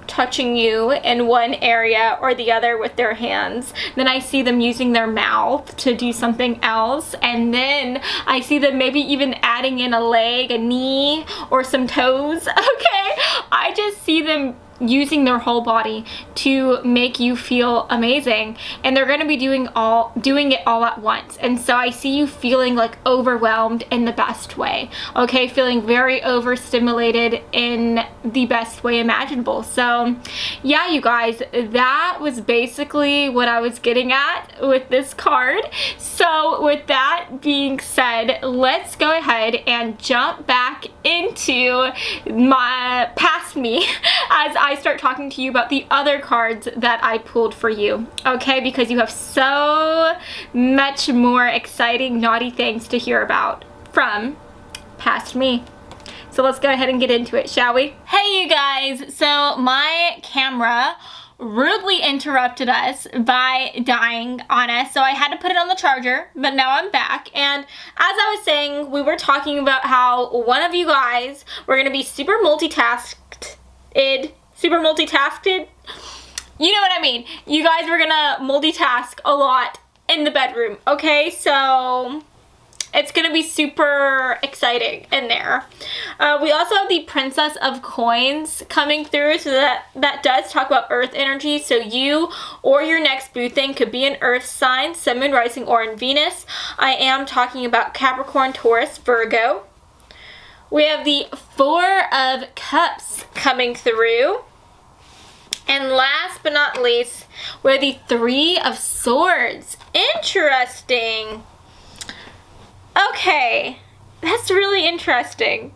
touching you in one area or the other with their hands. Then I see them using their mouth to do something else. And then I see them maybe even adding in a leg, a knee, or some toes. Okay, I just see them using their whole body to make you feel amazing, and they're going to be doing it all at once. And so I see you feeling like overwhelmed in the best way, okay? Feeling very overstimulated in the best way imaginable. So yeah, you guys, that was basically what I was getting at with this card. So with that being said, let's go ahead and jump back into my past me as I start talking to you about the other cards that I pulled for you, okay? Because you have so much more exciting, naughty things to hear about from past me. So let's go ahead and get into it, shall we? Hey, you guys. So my camera rudely interrupted us by dying on us, so I had to put it on the charger, but now I'm back. And as I was saying, we were talking about how one of you guys were going to be super multitasked. You know what I mean. You guys were gonna multitask a lot in the bedroom, okay? So it's gonna be super exciting in there. We also have the Princess of Coins coming through, so that does talk about earth energy. So you or your next boo thing could be an earth sign, Sun, Moon, Rising, or in Venus. I am talking about Capricorn, Taurus, Virgo. We have the Four of Cups coming through. And last but not least, we have the Three of Swords. Interesting. Okay, that's really interesting.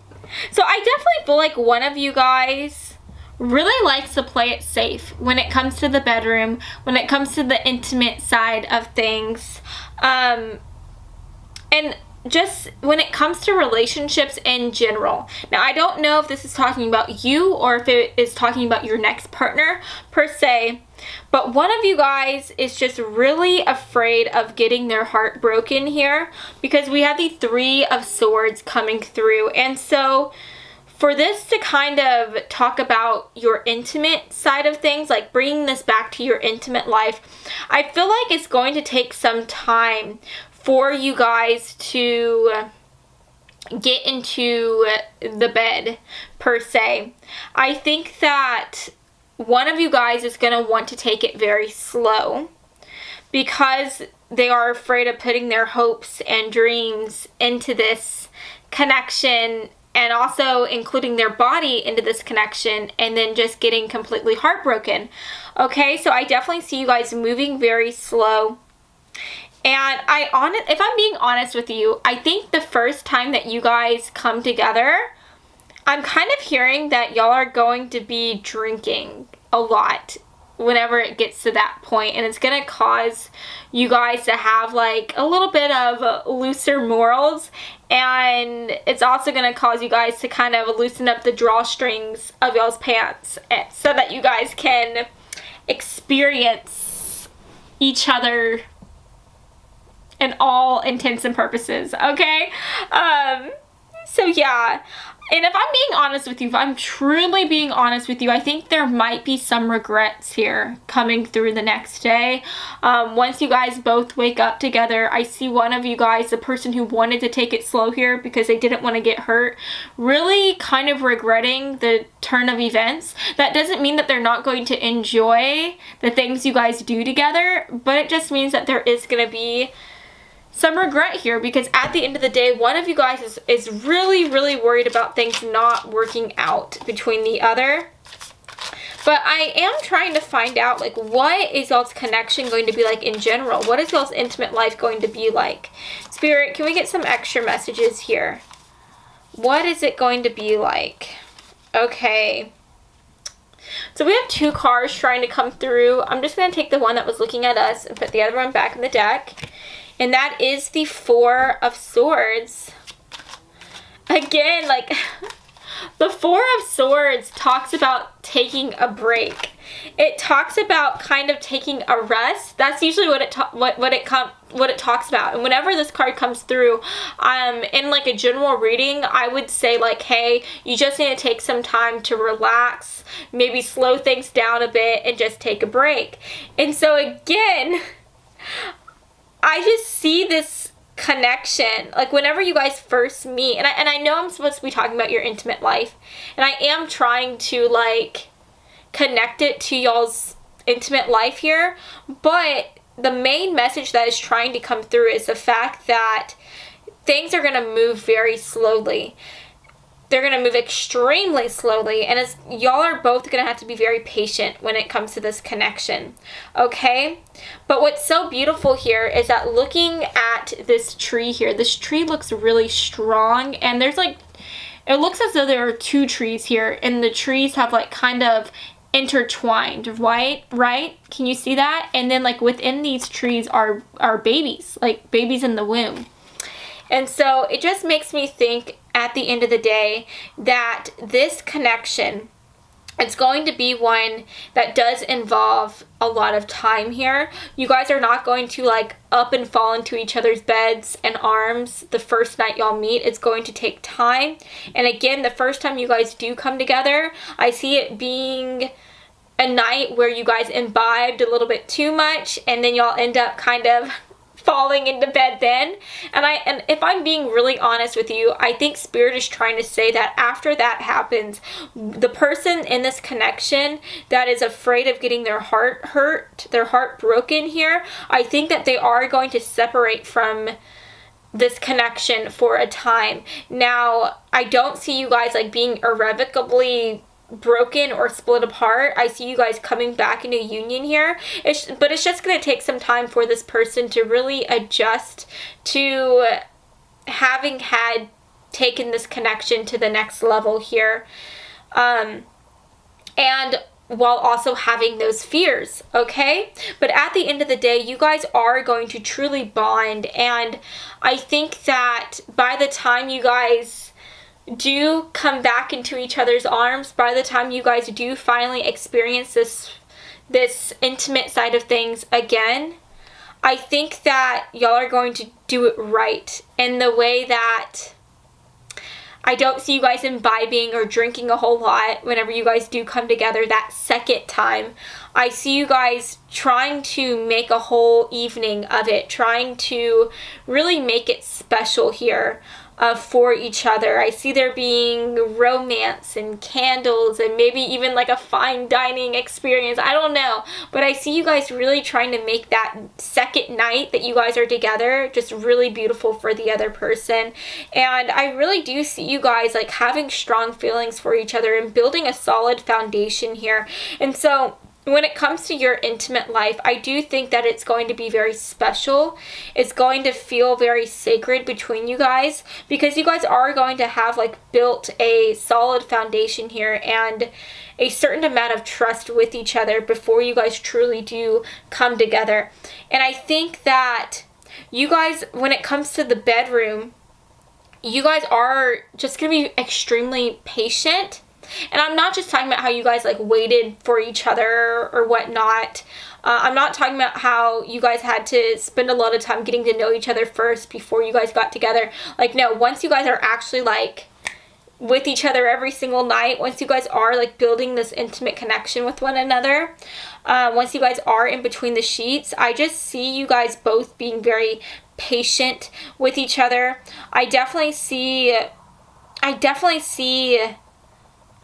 So I definitely feel like one of you guys really likes to play it safe when it comes to the bedroom, when it comes to the intimate side of things. And just when it comes to relationships in general. Now, I don't know if this is talking about you or if it is talking about your next partner per se, but one of you guys is just really afraid of getting their heart broken here, because we have the Three of Swords coming through. And so for this to kind of talk about your intimate side of things, like bringing this back to your intimate life, I feel like it's going to take some time for you guys to get into the bed per se. I think that one of you guys is going to want to take it very slow because they are afraid of putting their hopes and dreams into this connection, and also including their body into this connection, and then just getting completely heartbroken. Okay, so I definitely see you guys moving very slow. And if I'm being honest with you, I think the first time that you guys come together, I'm kind of hearing that y'all are going to be drinking a lot whenever it gets to that point, and it's going to cause you guys to have like a little bit of looser morals, and it's also going to cause you guys to kind of loosen up the drawstrings of y'all's pants so that you guys can experience each other in all intents and purposes, okay? So yeah, and if I'm being honest with you, if I'm truly being honest with you, I think there might be some regrets here coming through the next day. Once you guys both wake up together, I see one of you guys, the person who wanted to take it slow here because they didn't want to get hurt, really kind of regretting the turn of events. That doesn't mean that they're not going to enjoy the things you guys do together, but it just means that there is going to be some regret here, because at the end of the day, one of you guys is really, really worried about things not working out between the other. But I am trying to find out, like, what is y'all's connection going to be like in general? What is y'all's intimate life going to be like? Spirit, can we get some extra messages here? What is it going to be like? Okay. So we have two cards trying to come through. I'm just going to take the one that was looking at us and put the other one back in the deck. And that is the Four of Swords. Again, like, the Four of Swords talks about taking a break. It talks about kind of taking a rest. That's usually what it talks about. And whenever this card comes through, in like a general reading, I would say like, hey, you just need to take some time to relax, maybe slow things down a bit and just take a break. And so again, I just see this connection, like whenever you guys first meet, and I know I'm supposed to be talking about your intimate life, and I am trying to like connect it to y'all's intimate life here, but the main message that is trying to come through is the fact that things are going to move very slowly. They're going to move extremely slowly, and y'all are both going to have to be very patient when it comes to this connection, okay? But what's so beautiful here is that looking at this tree here, this tree looks really strong, and there's like, it looks as though there are two trees here, and the trees have like kind of intertwined, right? Can you see that? And then like within these trees are babies, like babies in the womb. And so it just makes me think at the end of the day that this connection, it's going to be one that does involve a lot of time here. You guys are not going to like up and fall into each other's beds and arms the first night y'all meet. It's going to take time. And again, the first time you guys do come together, I see it being a night where you guys imbibed a little bit too much, and then y'all end up kind of falling into bed then. And if I'm being really honest with you, I think Spirit is trying to say that after that happens, the person in this connection that is afraid of getting their heart hurt, their heart broken here, I think that they are going to separate from this connection for a time. Now, I don't see you guys like being irrevocably broken or split apart. I see you guys coming back into union here, but it's just going to take some time for this person to really adjust to having had taken this connection to the next level here, and while also having those fears, okay? But at the end of the day, you guys are going to truly bond, and I think that by the time you guys do come back into each other's arms, by the time you guys do finally experience this intimate side of things again, I think that y'all are going to do it right in the way that I don't see you guys imbibing or drinking a whole lot whenever you guys do come together that second time. I see you guys trying to make a whole evening of it, trying to really make it special here. For each other. I see there being romance and candles and maybe even like a fine dining experience. I don't know. But I see you guys really trying to make that second night that you guys are together just really beautiful for the other person. And I really do see you guys like having strong feelings for each other and building a solid foundation here. And so when it comes to your intimate life, I do think that it's going to be very special. It's going to feel very sacred between you guys because you guys are going to have like built a solid foundation here and a certain amount of trust with each other before you guys truly do come together. And I think that you guys, when it comes to the bedroom, you guys are just going to be extremely patient. And I'm not just talking about how you guys like waited for each other or whatnot. I'm not talking about how you guys had to spend a lot of time getting to know each other first before you guys got together. Like, no, once you guys are actually like with each other every single night, once you guys are like building this intimate connection with one another, once you guys are in between the sheets, I just see you guys both being very patient with each other.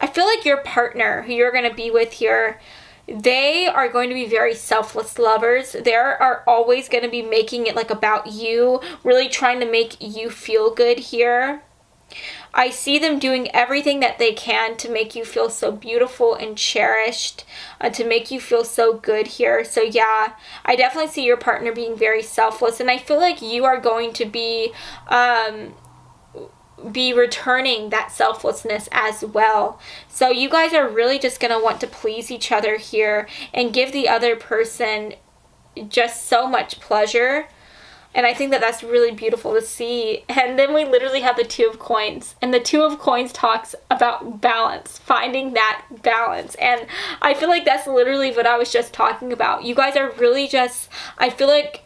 I feel like your partner who you're going to be with here, they are going to be very selfless lovers. They are always going to be making it like about you, really trying to make you feel good here. I see them doing everything that they can to make you feel so beautiful and cherished, to make you feel so good here. So yeah, I definitely see your partner being very selfless, and I feel like you are going to be returning that selflessness as well. So you guys are really just going to want to please each other here and give the other person just so much pleasure. And I think that that's really beautiful to see. And then we literally have the Two of Coins. And the Two of Coins talks about balance, finding that balance. And I feel like that's literally what I was just talking about. You guys are really just, I feel like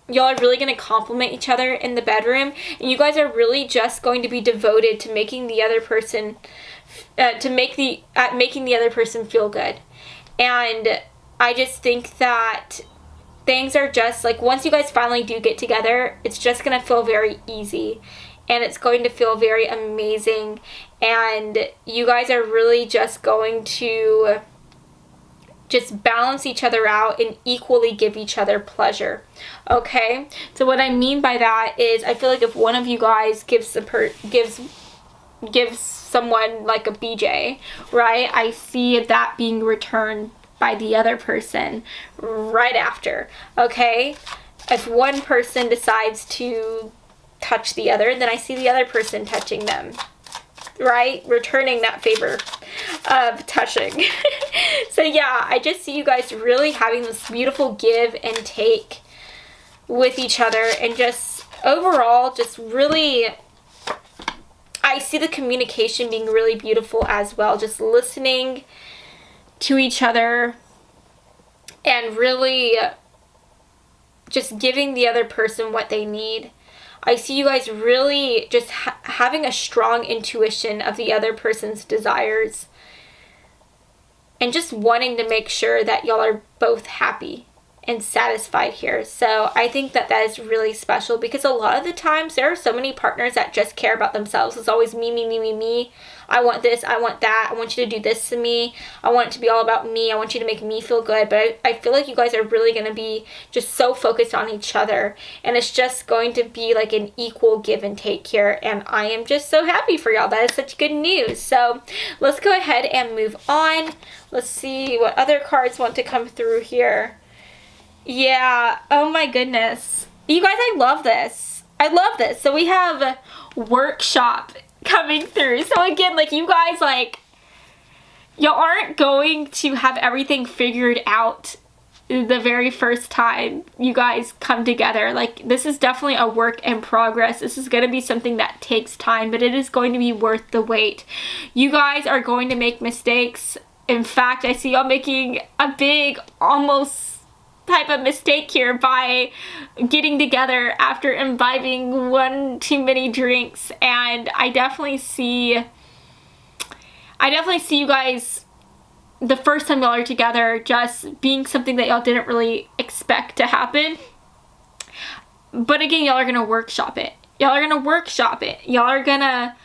y'all are really going to complement each other in the bedroom, and you guys are really just going to be devoted to making the other person making the other person feel good. And I just think that things are just like, once you guys finally do get together, it's just going to feel very easy and it's going to feel very amazing, and you guys are really just going to just balance each other out and equally give each other pleasure. Okay? So what I mean by that is I feel like if one of you guys gives someone like a BJ, right? I see that being returned by the other person right after. Okay? If one person decides to touch the other, then I see the other person touching them, right? Returning that favor of touching. So yeah, I just see you guys really having this beautiful give and take with each other, and just overall just really, I see the communication being really beautiful as well, just listening to each other and really just giving the other person what they need. I see you guys really just having a strong intuition of the other person's desires and just wanting to make sure that y'all are both happy and satisfied here. So I think that that is really special, because a lot of the times there are so many partners that just care about themselves. It's always me, me, me, me, me. I want this, I want that, I want you to do this to me, I want it to be all about me, I want you to make me feel good. But I feel like you guys are really going to be just so focused on each other, and it's just going to be like an equal give and take here, and I am just so happy for y'all. That is such good news. So let's go ahead and move on. Let's see what other cards want to come through here. Yeah, oh my goodness. You guys, I love this. I love this. So we have workshop coming through. So again, like, you guys, like, y'all aren't going to have everything figured out the very first time you guys come together. Like, this is definitely a work in progress. This is going to be something that takes time, but it is going to be worth the wait. You guys are going to make mistakes. In fact, I see y'all making a big, almost type of mistake here by getting together after imbibing one too many drinks, and I definitely see you guys, the first time y'all are together, just being something that y'all didn't really expect to happen. But again, y'all are gonna workshop it. Y'all are gonna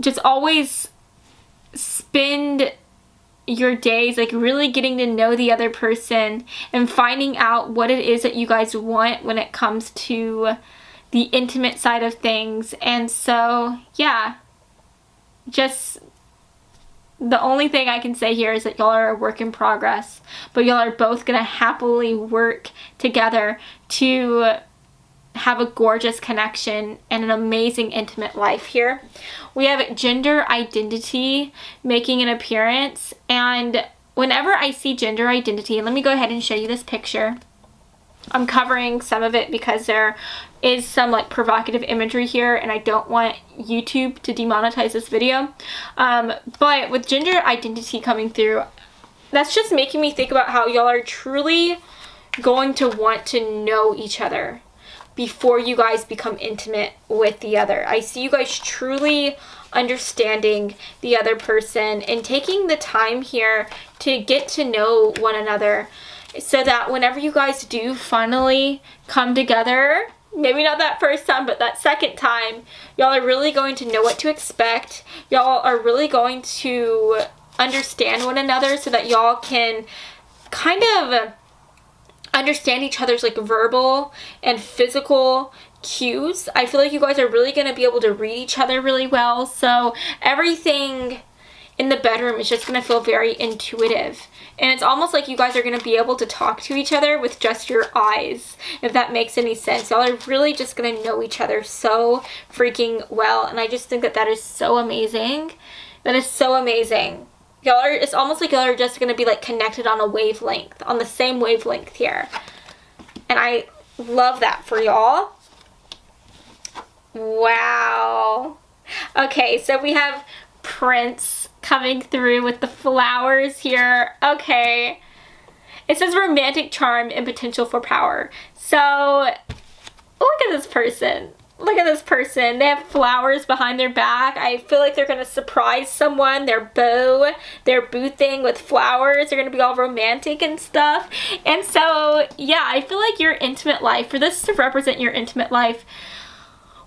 just always spend your days like really getting to know the other person and finding out what it is that you guys want when it comes to the intimate side of things. And so yeah, just the only thing I can say here is that y'all are a work in progress, but y'all are both gonna happily work together to have a gorgeous connection and an amazing intimate life here. We have gender identity making an appearance, and whenever I see gender identity, and let me go ahead and show you this picture. I'm covering some of it because there is some like provocative imagery here, and I don't want YouTube to demonetize this video. But with gender identity coming through, that's just making me think about how y'all are truly going to want to know each other before you guys become intimate with the other. I see you guys truly understanding the other person and taking the time here to get to know one another, so that whenever you guys do finally come together, maybe not that first time, but that second time, y'all are really going to know what to expect. Y'all are really going to understand one another, so that y'all can kind of understand each other's like verbal and physical cues. I feel like you guys are really going to be able to read each other really well. So everything in the bedroom is just going to feel very intuitive. And it's almost like you guys are going to be able to talk to each other with just your eyes, if that makes any sense. Y'all are really just going to know each other so freaking well. And I just think that that is so amazing. That is so amazing. Y'all are, it's almost like y'all are just going to be like connected on a wavelength, on the same wavelength here. And I love that for y'all. Wow. Okay, so we have Prince coming through with the flowers here. Okay. It says romantic charm and potential for power. So look at this person. Look at this person. They have flowers behind their back. I feel like they're going to surprise someone. Their bow, their boo thing with flowers. They're going to be all romantic and stuff. And so, yeah, I feel like your intimate life, for this to represent your intimate life,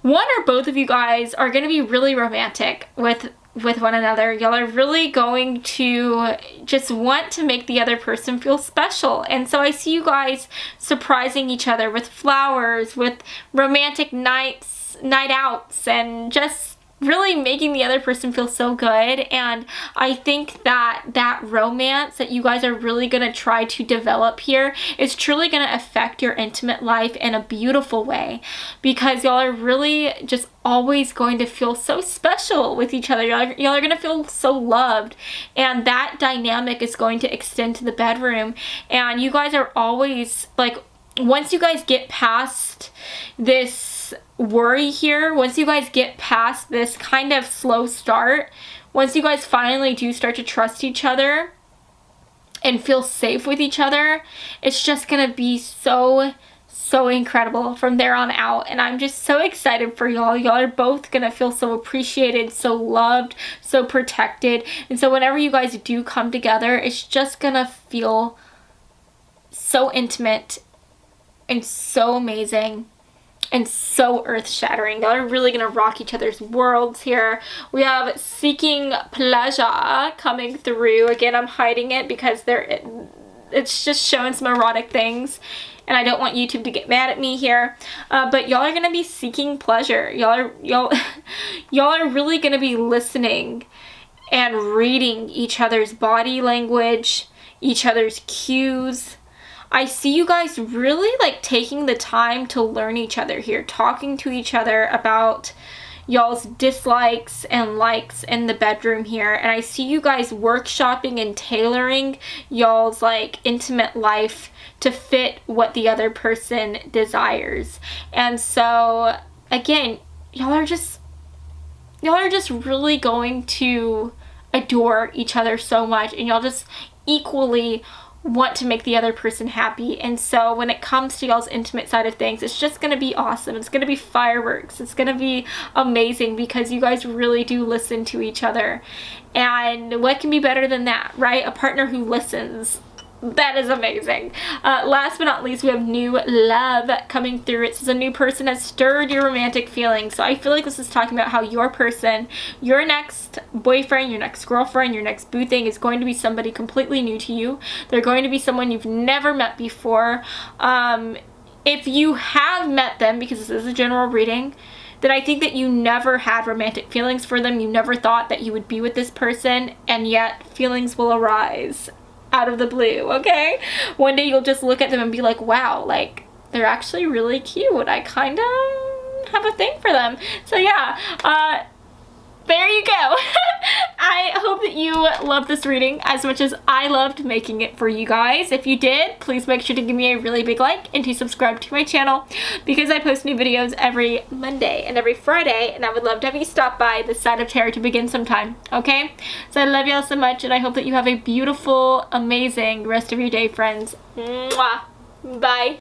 one or both of you guys are going to be really romantic with with one another. Y'all are really going to just want to make the other person feel special. And so I see you guys surprising each other with flowers, with romantic night outs, and just really making the other person feel so good. And I think that that romance that you guys are really going to try to develop here is truly going to affect your intimate life in a beautiful way, because y'all are really just always going to feel so special with each other. Y'all are going to feel so loved, and that dynamic is going to extend to the bedroom. And you guys are always like, once you guys get past this worry here, once you guys get past this kind of slow start, once you guys finally do start to trust each other and feel safe with each other, it's just gonna be so incredible from there on out. And I'm just so excited for y'all. Y'all are both gonna feel so appreciated, so loved, so protected. And so whenever you guys do come together, it's just gonna feel so intimate and so amazing and so earth-shattering. Y'all are really gonna rock each other's worlds here. We have seeking pleasure coming through. Again, I'm hiding it because it's just showing some erotic things, and I don't want YouTube to get mad at me here. But y'all are gonna be seeking pleasure. Y'all are really gonna be listening and reading each other's body language, each other's cues. I see you guys really like taking the time to learn each other here, talking to each other about y'all's dislikes and likes in the bedroom here. And I see you guys workshopping and tailoring y'all's like intimate life to fit what the other person desires. And so again, y'all are just really going to adore each other so much, and y'all just equally want to make the other person happy. And so when it comes to y'all's intimate side of things, it's just gonna be awesome. It's gonna be fireworks. It's gonna be amazing, because you guys really do listen to each other. And what can be better than that, right? A partner who listens. That is amazing. Last but not least, we have new love coming through. It says a new person has stirred your romantic feelings. So I feel like this is talking about how your person, your next boyfriend, your next girlfriend, your next boo thing is going to be somebody completely new to you. They're going to be someone you've never met before. If you have met them, because this is a general reading, then I think that you never had romantic feelings for them. You never thought that you would be with this person, and yet feelings will arise out of the blue, okay? One day you'll just look at them and be like, wow, like, they're actually really cute. I kind of have a thing for them. So yeah, there you go. I hope that you loved this reading as much as I loved making it for you guys. If you did, please make sure to give me a really big like and to subscribe to my channel, because I post new videos every Monday and every Friday, and I would love to have you stop by this side of tarot to begin sometime, okay? So I love y'all so much, and I hope that you have a beautiful, amazing rest of your day, friends. Mwah. Bye.